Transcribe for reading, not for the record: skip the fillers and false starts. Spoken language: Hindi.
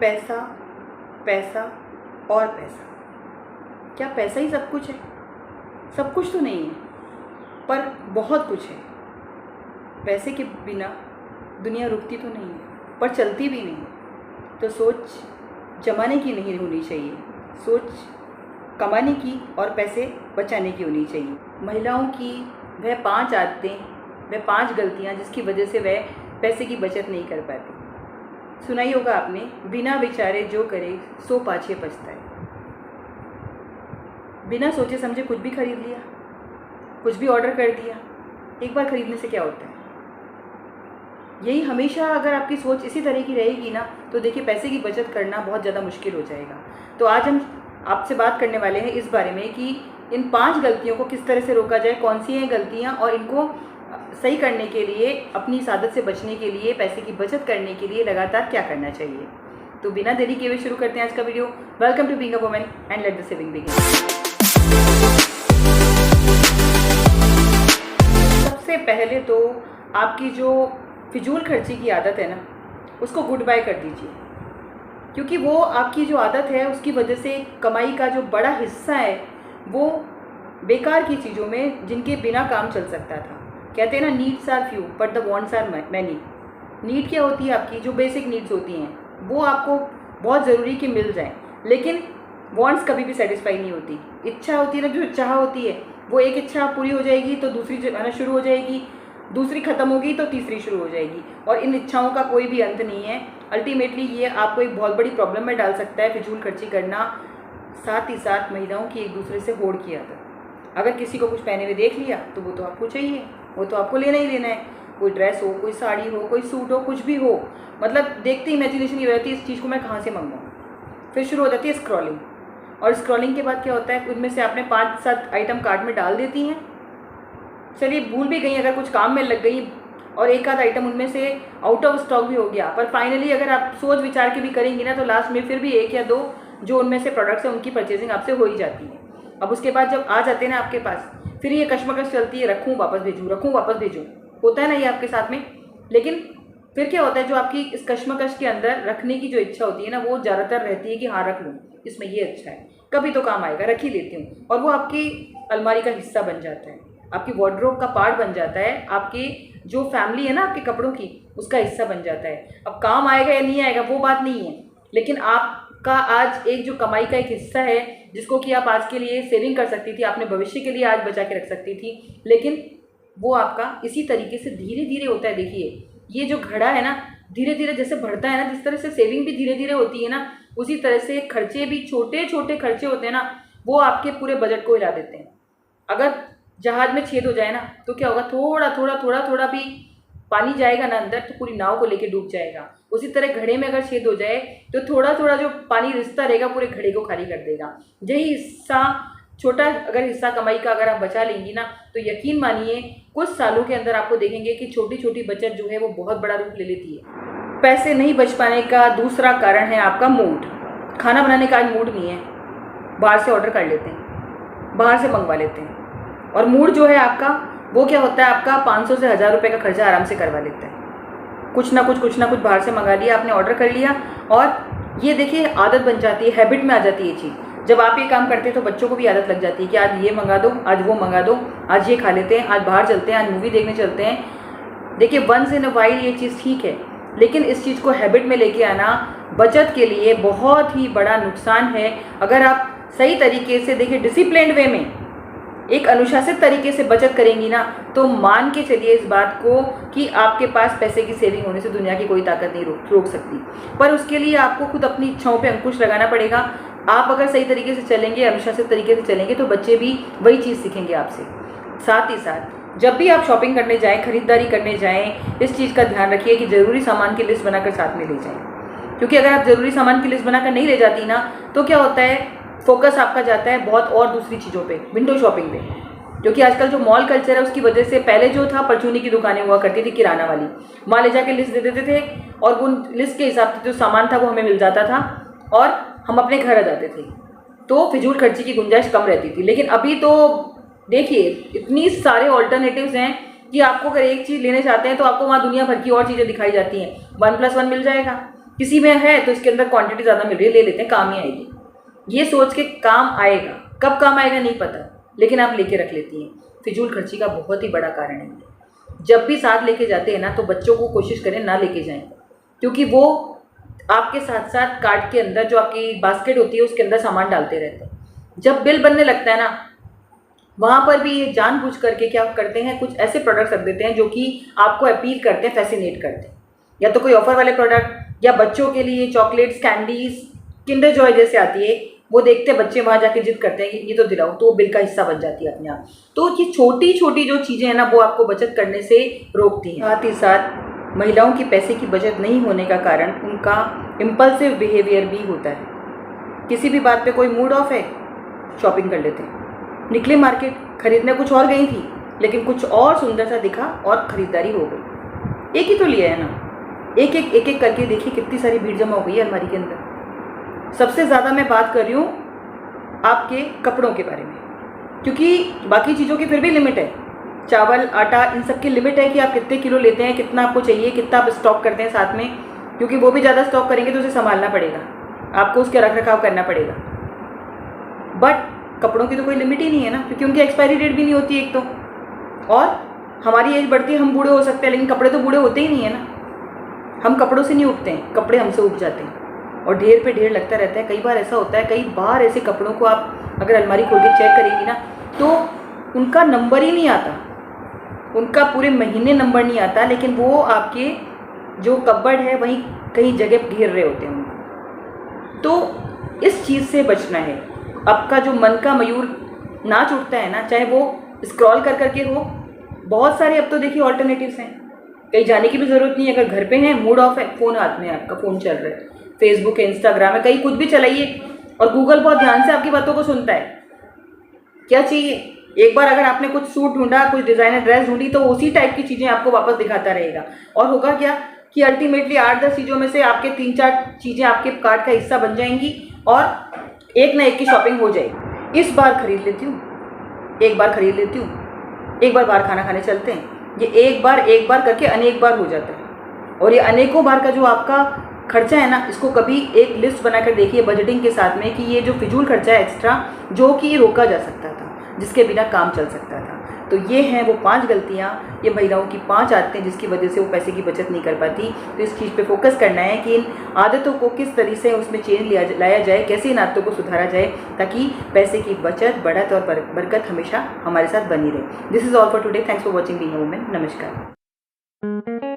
पैसा, पैसा और पैसा। क्या पैसा ही सब कुछ है? सब कुछ तो नहीं है, पर बहुत कुछ है। पैसे के बिना दुनिया रुकती तो नहीं है, पर चलती भी नहीं। तो सोच जमाने की नहीं होनी चाहिए, सोच कमाने की और पैसे बचाने की होनी चाहिए। महिलाओं की वह 5 आदतें, वह 5 गलतियाँ जिसकी वजह से वह पैसे की बचत नहीं कर पाती। सुनाई होगा आपने, बिना विचारे जो करे सो पाछे पछताए। बिना सोचे समझे कुछ भी खरीद लिया, कुछ भी ऑर्डर कर दिया। एक बार खरीदने से क्या होता है? यही हमेशा अगर आपकी सोच इसी तरह की रहेगी ना, तो देखिए पैसे की बचत करना बहुत ज़्यादा मुश्किल हो जाएगा। तो आज हम आपसे बात करने वाले हैं इस बारे में कि इन 5 गलतियों को किस तरह से रोका जाए, कौन सी हैं गलतियाँ, और इनको सही करने के लिए, अपनी इस आदत से बचने के लिए, पैसे की बचत करने के लिए लगातार क्या करना चाहिए। तो बिना देरी किए हुए शुरू करते हैं आज का video. Welcome to being a woman and let the saving begin. सबसे पहले तो आपकी जो फिजूल खर्ची की आदत है ना, उसको गुड बाय कर दीजिए, क्योंकि वो आपकी जो आदत है उसकी वजह से कमाई का जो बड़ा हिस्सा है वो बेकार की चीज़ों में, जिनके बिना काम चल सकता था। कहते हैं ना, needs are few but the wants are many. Need क्या होती है? आपकी जो बेसिक नीड्स होती हैं वो आपको बहुत ज़रूरी कि मिल जाएं, लेकिन वांट्स कभी भी सेटिस्फाई नहीं होती। इच्छा होती है ना, जो चाह होती है, वो एक इच्छा पूरी हो जाएगी तो दूसरी आना शुरू हो जाएगी, दूसरी ख़त्म होगी तो तीसरी शुरू हो जाएगी, और इन इच्छाओं का कोई भी अंत नहीं है। अल्टीमेटली ये आपको एक बहुत बड़ी प्रॉब्लम में डाल सकता है, फिजूल खर्ची करना। साथ ही साथ महिलाओं की एक दूसरे से होड़ की आदत। अगर किसी को कुछ पहने हुए देख लिया तो वो तो आपको चाहिए, वो तो आपको लेना ही लेना है। कोई ड्रेस हो, कोई साड़ी हो, कोई सूट हो, कुछ भी हो, मतलब देखते ही इमेजिनेशन ये हो जाती है, इस चीज़ को मैं कहाँ से मंगवाऊँ। फिर शुरू हो जाती है स्क्रॉलिंग, और स्क्रॉलिंग के बाद क्या होता है, उनमें से आपने 5-7 आइटम कार्ट में डाल देती हैं। चलिए भूल भी गई, अगर कुछ काम में लग गई और एक आध आइटम उनमें से आउट ऑफ स्टॉक भी हो गया, पर फाइनली अगर आप सोच विचार के भी करेंगी ना, तो लास्ट में फिर भी 1 या 2 जो उनमें से प्रोडक्ट्स हैं उनकी परचेजिंग आपसे हो ही जाती है। अब उसके बाद जब आ जाते हैं ना आपके पास, फिर ये कश्मकश चलती है, रखूँ वापस भेजूँ, रखूँ वापस भेजूँ, होता है ना ये आपके साथ में। लेकिन फिर क्या होता है, जो आपकी इस कश्मकश के अंदर रखने की जो इच्छा होती है ना, वो ज़्यादातर रहती है कि हाँ रख लूँ, इसमें ये अच्छा है, कभी तो काम आएगा, रख ही लेती हूँ, और वो आपकी अलमारी का हिस्सा बन जाता है, आपकी वार्डरोब का पार्ट बन जाता है, आपकी जो फैमिली है ना आपके कपड़ों की, उसका हिस्सा बन जाता है। अब काम आएगा या नहीं आएगा वो बात नहीं है, लेकिन आपका आज एक जो कमाई का एक हिस्सा है, जिसको कि आप आज के लिए सेविंग कर सकती थी, आपने भविष्य के लिए आज बचा के रख सकती थी, लेकिन वो आपका इसी तरीके से धीरे धीरे होता है। देखिए ये जो घड़ा है ना, धीरे धीरे जैसे बढ़ता है ना, जिस तरह से सेविंग भी धीरे धीरे होती है ना, उसी तरह से खर्चे भी, छोटे छोटे खर्चे होते हैं ना, वो आपके पूरे बजट को हिला देते हैं। अगर जहाज में छेद हो जाए ना, तो क्या होगा, थोड़ा थोड़ा थोड़ा थोड़ा भी पानी जाएगा ना अंदर, तो पूरी नाव को लेके डूब जाएगा। उसी तरह घड़े में अगर छेद हो जाए, तो थोड़ा थोड़ा जो पानी रिसता रहेगा पूरे घड़े को खाली कर देगा। यही हिस्सा, छोटा अगर हिस्सा कमाई का अगर आप बचा लेंगी ना, तो यकीन मानिए कुछ सालों के अंदर आपको देखेंगे कि छोटी छोटी बचत जो है वो बहुत बड़ा रूप ले लेती है। पैसे नहीं बच पाने का दूसरा कारण है आपका मूड। खाना बनाने का आज मूड नहीं है, बाहर से ऑर्डर कर लेते हैं, बाहर से मंगवा लेते हैं, और मूड जो है आपका वो क्या होता है, आपका 500 से 1000 रुपये का खर्चा आराम से करवा लेता है। कुछ ना कुछ बाहर से मंगा लिया आपने, ऑर्डर कर लिया, और ये देखिए आदत बन जाती है, हैबिट में आ जाती है ये चीज़। जब आप ये काम करते हैं तो बच्चों को भी आदत लग जाती है कि आज ये मंगा दो, आज वो मंगा दो, आज ये खा लेते हैं, आज बाहर चलते हैं, आज मूवी देखने चलते हैं। देखिए वंस इन अ वाइल ये चीज़ ठीक है, लेकिन इस चीज़ को हैबिट में लेके आना बचत के लिए बहुत ही बड़ा नुकसान है। अगर आप सही तरीके से, देखिए डिसिप्लिन्ड वे में, एक अनुशासित तरीके से बचत करेंगी ना, तो मान के चलिए इस बात को कि आपके पास पैसे की सेविंग होने से दुनिया की कोई ताकत नहीं रोक सकती। पर उसके लिए आपको खुद अपनी इच्छाओं पे अंकुश लगाना पड़ेगा। आप अगर सही तरीके से चलेंगे, अनुशासित तरीके से चलेंगे, तो बच्चे भी वही चीज़ सीखेंगे आपसे। साथ ही साथ जब भी आप शॉपिंग करने जाएँ, खरीदारी करने जाएँ, इस चीज़ का ध्यान रखिए कि ज़रूरी सामान की लिस्ट बनाकर साथ में ले जाएँ, क्योंकि अगर आप ज़रूरी सामान की लिस्ट बनाकर नहीं ले जाती ना, तो क्या होता है, फोकस आपका जाता है बहुत और दूसरी चीज़ों पे, विंडो शॉपिंग पे। क्योंकि आजकल जो मॉल कल्चर है उसकी वजह से, पहले जो था परचूनी की दुकानें हुआ करती थी, किराना वाली, वहाँ ले जाके लिस्ट दे देते थे, और उन लिस्ट के हिसाब से जो सामान था वो हमें मिल जाता था, और हम अपने घर आ जाते थे, तो फिजूल खर्ची की गुंजाइश कम रहती थी। लेकिन अभी तो देखिए इतनी सारे ऑल्टरनेटिव्स हैं कि आपको अगर एक चीज़ लेने चाहते हैं तो आपको वहाँ दुनिया भर की और चीज़ें दिखाई जाती हैं। 1+1 मिल जाएगा, किसी में है तो इसके अंदर क्वांटिटी ज़्यादा मिल रही है, ले लेते हैं, काम ही आएगी। ये सोच के काम आएगा, कब काम आएगा नहीं पता, लेकिन आप लेके रख लेती हैं। फिजूल खर्ची का बहुत ही बड़ा कारण है। जब भी साथ लेके जाते हैं ना, तो बच्चों को कोशिश करें ना लेके जाएं, क्योंकि वो आपके साथ साथ कार्ट के अंदर जो आपकी बास्केट होती है उसके अंदर सामान डालते रहते हैं। जब बिल बनने लगता है ना, वहाँ पर भी ये जानबूझ करके क्या करते हैं, कुछ ऐसे प्रोडक्ट्स रख देते हैं जो कि आपको अपील करते हैं, फैसिनेट करते हैं। या तो कोई ऑफर वाले प्रोडक्ट, या बच्चों के लिए चॉकलेट्स, कैंडीज, किंडर जॉय जैसे आती है, वो देखते हैं बच्चे, वहाँ जाके जिद करते हैं कि ये तो दिलाओ, तो वो बिल का हिस्सा बन जाती है अपने आप। तो ये छोटी छोटी जो चीज़ें हैं ना, वो आपको बचत करने से रोकती हैं। साथ ही साथ महिलाओं की पैसे की बचत नहीं होने का कारण उनका इम्पल्सिव बिहेवियर भी होता है। किसी भी बात पे कोई मूड ऑफ है, शॉपिंग कर लेते हैं। निकले मार्केट, खरीदने कुछ और गई थी, लेकिन कुछ और सुंदर सा दिखा और ख़रीदारी हो गई। एक ही तो लिया है ना, एक एक करके देखिए कितनी सारी भीड़ जमा हो गई है अलमारी के अंदर। सबसे ज़्यादा मैं बात कर रही हूँ आपके कपड़ों के बारे में, क्योंकि बाकी चीज़ों की फिर भी लिमिट है। चावल, आटा, इन सब की लिमिट है कि आप कितने किलो लेते हैं, कितना आपको चाहिए, कितना आप स्टॉक करते हैं साथ में, क्योंकि वो भी ज़्यादा स्टॉक करेंगे तो उसे संभालना पड़ेगा, आपको उसके रख रखाव करना पड़ेगा। बट कपड़ों की तो कोई लिमिट ही नहीं है ना, क्योंकि उनकी एक्सपायरी डेट भी नहीं होती एक तो, और हमारी एज बढ़ती है, हम बूढ़े हो सकते हैं, लेकिन कपड़े तो बूढ़े होते ही नहीं है ना। हम कपड़ों से नहीं उगते हैं, कपड़े हमसे उग जाते हैं, और ढेर पे ढेर लगता रहता है। कई बार ऐसा होता है, कई बार ऐसे कपड़ों को आप अगर अलमारी खोल के चेक करेंगी ना, तो उनका नंबर ही नहीं आता, उनका पूरे महीने नंबर नहीं आता, लेकिन वो आपके जो कपबोर्ड है वहीं कहीं जगह घेर रहे होते हैं उनको। तो इस चीज़ से बचना है। आपका जो मन का मयूर नाच उठता है ना, चाहे वो स्क्रॉल कर करके हो, बहुत सारे अब तो देखिए ऑल्टरनेटिव्स हैं, कहीं जाने की भी ज़रूरत नहीं है। अगर घर पे हैं, मूड ऑफ है, फ़ोन हाथ में, आपका फ़ोन चल रहा है, फेसबुक है, इंस्टाग्राम है, कहीं कुछ भी चलाइए, और गूगल बहुत ध्यान से आपकी बातों को सुनता है। क्या चाहिए, एक बार अगर आपने कुछ सूट ढूंढा, कुछ डिज़ाइनर ड्रेस ढूंढी, तो उसी टाइप की चीज़ें आपको वापस दिखाता रहेगा। और होगा क्या कि अल्टीमेटली 8-10 चीज़ों में से आपके 3-4 चीज़ें आपके कार्ट का हिस्सा बन जाएंगी, और एक ना एक की शॉपिंग हो जाएगी। इस बार खरीद लेती हूँ, एक बार खरीद लेती हूँ, एक बार बाहर खाना खाने चलते हैं, ये एक बार करके अनेक बार हो जाता है। और ये अनेकों बार का जो आपका खर्चा है ना, इसको कभी एक लिस्ट बनाकर देखिए बजटिंग के साथ में, कि ये जो फिजूल खर्चा है एक्स्ट्रा, जो कि रोका जा सकता था, जिसके बिना काम चल सकता था। तो ये हैं वो 5 गलतियाँ, ये महिलाओं की 5 आदतें जिसकी वजह से वो पैसे की बचत नहीं कर पाती। तो इस चीज़ पे फोकस करना है कि इन आदतों को किस तरह से उसमें चेंज लाया जाए, कैसे इन आदतों को सुधारा जाए, ताकि पैसे की बचत, बढ़त और बरकत हमेशा हमारे साथ बनी रहे। This is all for today. Thanks for watching being a woman. नमस्कार।